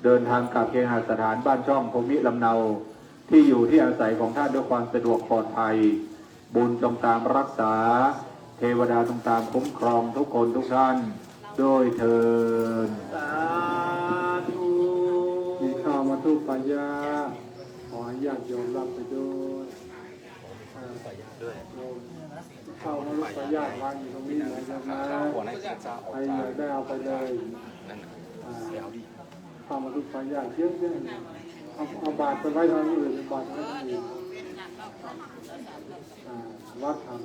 เดินทางกลับเคหสถานบ้านช่องพมิลำเนาที่อยู่ที่อาศัยของท่านด้วยความสะดวกปลอดภัยบุญจงตามรักษาเทวดาจงตามคุ้มครองทุกคนทุกท่านโดยเถิดสาธุมีข้าวมาทุกปัญญาขอให้ญาติโยมรับไปด้วย เข้ามาลูกปญาติวางอยู่ตรงนี้นะจ๊ะนะใครอยากได้เอาไปเลยเข้ามาลูกปญาติเยอะๆเอาบาตรไปไว้ทางนี้เลยบาตรไว้ที่นี่วัดทำ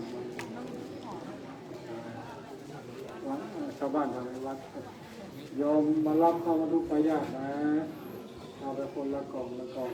วัดชาวบ้านทำในวัดโยมมารับเข้ามาลูกปญาตินะเอาไปคนละกล่องละกล่อง